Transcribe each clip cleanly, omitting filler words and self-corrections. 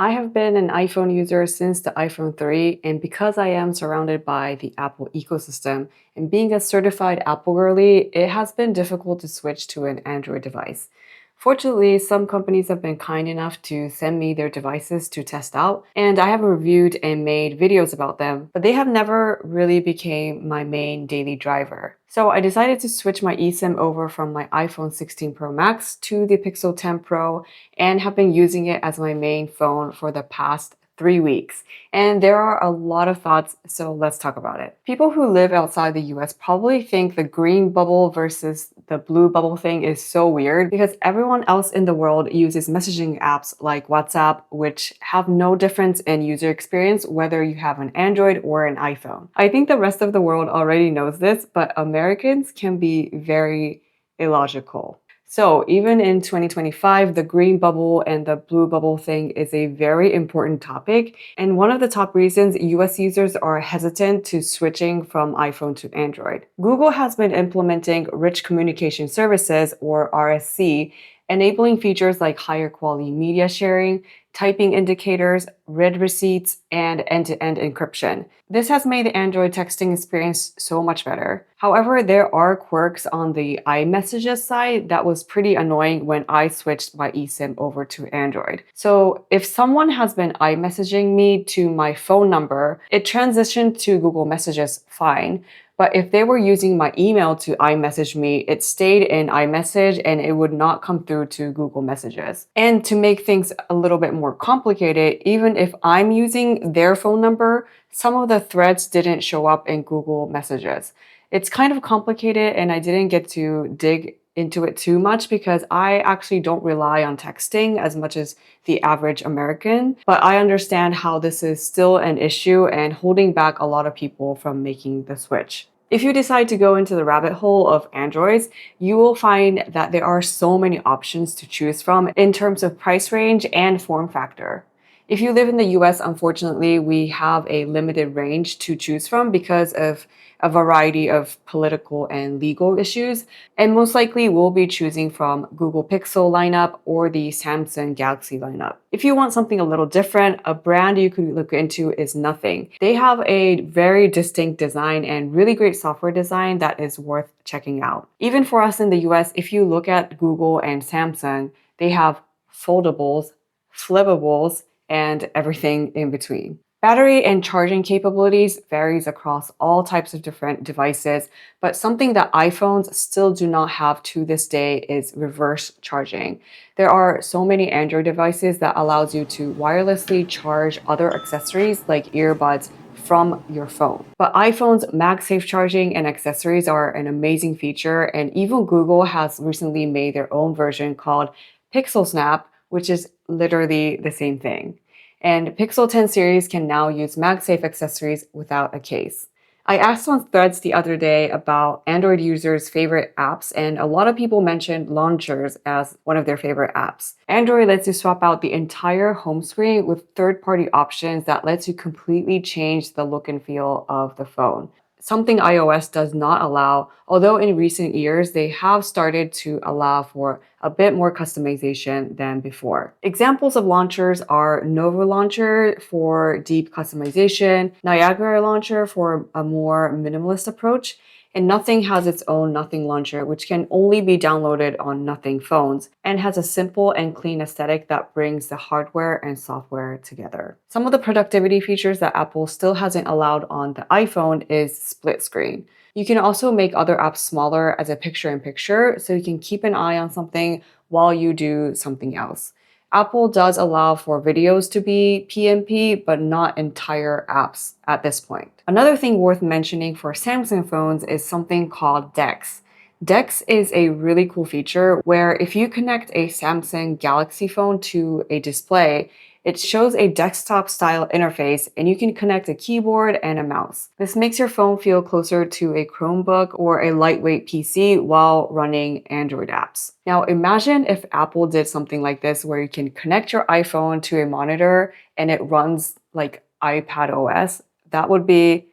I have been an iPhone user since the iPhone 3, and because I am surrounded by the Apple ecosystem and being a certified Apple girly, it has been difficult to switch to an Android device. Fortunately, some companies have been kind enough to send me their devices to test out, and I have reviewed and made videos about them, but they have never really became my main daily driver. So I decided to switch my eSIM over from my iPhone 16 Pro Max to the Pixel 10 Pro and have been using it as my main phone for the past 3 weeks. And there are a lot of thoughts, so let's talk about it. People who live outside the US probably think the green bubble versus the blue bubble thing is so weird because everyone else in the world uses messaging apps like WhatsApp, which have no difference in user experience whether you have an Android or an iPhone. I think the rest of the world already knows this, but Americans can be very illogical. So even in 2025, the green bubble and the blue bubble thing is a very important topic. And one of the top reasons US users are hesitant to switching from iPhone to Android. Google has been implementing Rich Communication Services, or RSC, enabling features like higher quality media sharing, typing indicators, read receipts, and end-to-end encryption. This has made the Android texting experience so much better. However, there are quirks on the iMessages side that was pretty annoying when I switched my eSIM over to Android. So if someone has been iMessaging me to my phone number, it transitioned to Google Messages fine. But if they were using my email to iMessage me, it stayed in iMessage and it would not come through to Google Messages. And to make things a little bit more complicated, even if I'm using their phone number, some of the threads didn't show up in Google Messages. It's kind of complicated and I didn't get to dig into it too much because I actually don't rely on texting as much as the average American, but I understand how this is still an issue and holding back a lot of people from making the switch. If you decide to go into the rabbit hole of Androids, you will find that there are so many options to choose from in terms of price range and form factor. If you live in the US, unfortunately, we have a limited range to choose from because of a variety of political and legal issues, and most likely we'll be choosing from Google Pixel lineup or the Samsung Galaxy lineup. If you want something a little different, a brand you could look into is Nothing. They have a very distinct design and really great software design that is worth checking out. Even for us in the US, if you look at Google and Samsung, they have foldables, flippables, and everything in between. Battery and charging capabilities varies across all types of different devices, but something that iPhones still do not have to this day is reverse charging. There are so many Android devices that allows you to wirelessly charge other accessories like earbuds from your phone. But iPhone's MagSafe charging and accessories are an amazing feature, and even Google has recently made their own version called Pixel Snap, which is literally the same thing. And Pixel 10 series can now use MagSafe accessories without a case. I asked on Threads the other day about Android users' favorite apps, and a lot of people mentioned launchers as one of their favorite apps. Android lets you swap out the entire home screen with third-party options that lets you completely change the look and feel of the phone. Something iOS does not allow, although in recent years they have started to allow for a bit more customization than before. Examples of launchers are Nova Launcher for deep customization, Niagara Launcher for a more minimalist approach, and Nothing has its own Nothing Launcher, which can only be downloaded on Nothing phones and has a simple and clean aesthetic that brings the hardware and software together. Some of the productivity features that Apple still hasn't allowed on the iPhone is split screen. You can also make other apps smaller as a picture-in-picture, so you can keep an eye on something while you do something else. Apple does allow for videos to be PNP, but not entire apps at this point. Another thing worth mentioning for Samsung phones is something called DeX. DeX is a really cool feature where if you connect a Samsung Galaxy phone to a display, it shows a desktop style interface and you can connect a keyboard and a mouse. This makes your phone feel closer to a Chromebook or a lightweight PC while running Android apps. Now imagine if Apple did something like this where you can connect your iPhone to a monitor and it runs like iPad OS. That would be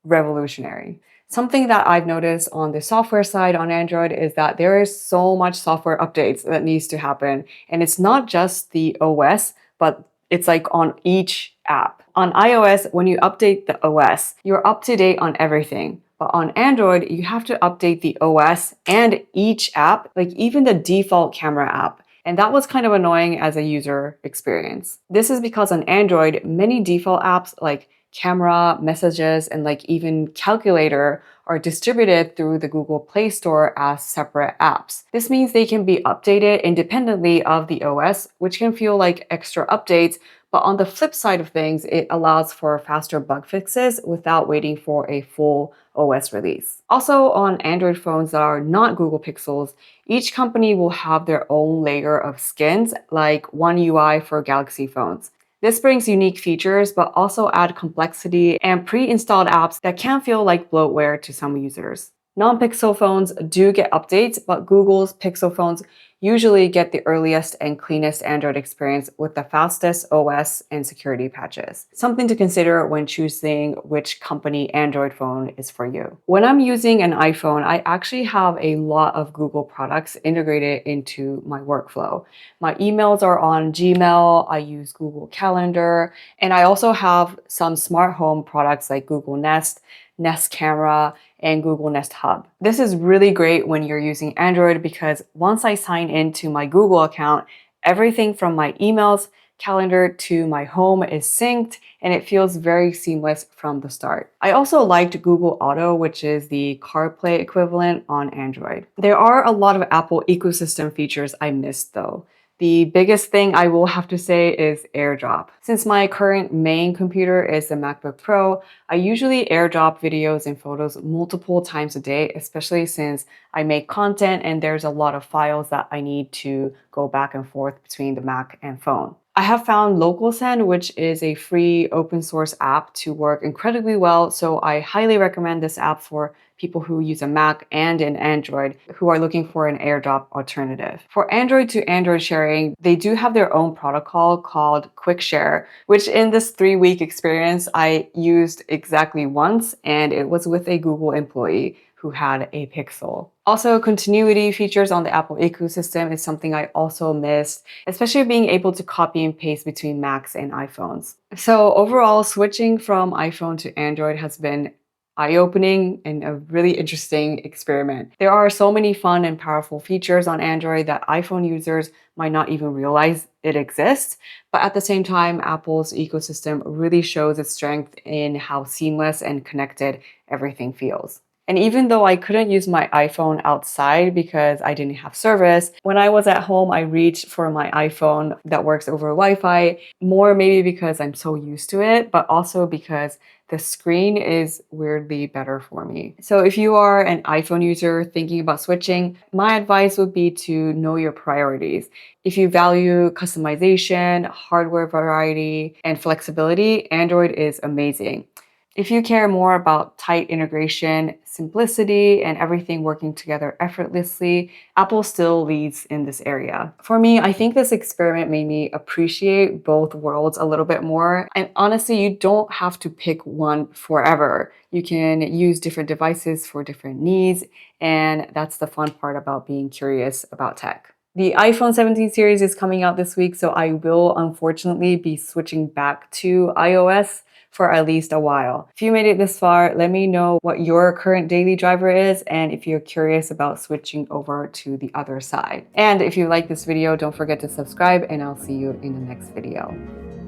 revolutionary. Something that I've noticed on the software side on Android is that there is so much software updates that needs to happen. And it's not just the OS, but It's like on each app. On iOS, when you update the OS, you're up to date on everything. But on Android, you have to update the OS and each app, like even the default camera app. And that was kind of annoying as a user experience. This is because on Android, many default apps like camera, messages, and like even calculator are distributed through the Google Play Store as separate apps. This means they can be updated independently of the OS, which can feel like extra updates, but on the flip side of things, it allows for faster bug fixes without waiting for a full OS release. Also, on Android phones that are not Google Pixels, each company will have their own layer of skins, like One UI for Galaxy phones. This brings unique features, but also add complexity and pre-installed apps that can feel like bloatware to some users. Non-Pixel phones do get updates, but Google's Pixel phones usually get the earliest and cleanest Android experience with the fastest OS and security patches. Something to consider when choosing which company Android phone is for you. When I'm using an iPhone, I actually have a lot of Google products integrated into my workflow. My emails are on Gmail, I use Google Calendar, and I also have some smart home products like Google Nest, Nest Camera, and Google Nest Hub. This is really great when you're using Android because once I sign into my Google account, everything from my emails, calendar to my home is synced and it feels very seamless from the start. I also liked Google Auto, which is the CarPlay equivalent on Android. There are a lot of Apple ecosystem features I missed though. The biggest thing I will have to say is AirDrop. Since my current main computer is the MacBook Pro, I usually AirDrop videos and photos multiple times a day, especially since I make content and there's a lot of files that I need to go back and forth between the Mac and phone. I have found LocalSend, which is a free open source app, to work incredibly well, so I highly recommend this app for people who use a Mac and an Android who are looking for an AirDrop alternative. For Android to Android sharing, they do have their own protocol called QuickShare, which in this 3-week experience I used exactly once, and it was with a Google employee who had a Pixel. Also, continuity features on the Apple ecosystem is something I also missed, especially being able to copy and paste between Macs and iPhones. So overall, switching from iPhone to Android has been eye-opening and a really interesting experiment. There are so many fun and powerful features on Android that iPhone users might not even realize it exists, but at the same time, Apple's ecosystem really shows its strength in how seamless and connected everything feels. And even though I couldn't use my iPhone outside because I didn't have service, when I was at home, I reached for my iPhone that works over Wi-Fi, more maybe because I'm so used to it, but also because the screen is weirdly better for me. So if you are an iPhone user thinking about switching, my advice would be to know your priorities. If you value customization, hardware variety, and flexibility, Android is amazing. If you care more about tight integration, simplicity, and everything working together effortlessly, Apple still leads in this area. For me, I think this experiment made me appreciate both worlds a little bit more. And honestly, you don't have to pick one forever. You can use different devices for different needs, and that's the fun part about being curious about tech. The iPhone 17 series is coming out this week, so I will unfortunately be switching back to iOS for at least a while. If you made it this far, let me know what your current daily driver is and if you're curious about switching over to the other side. And if you like this video, don't forget to subscribe and I'll see you in the next video.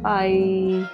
Bye!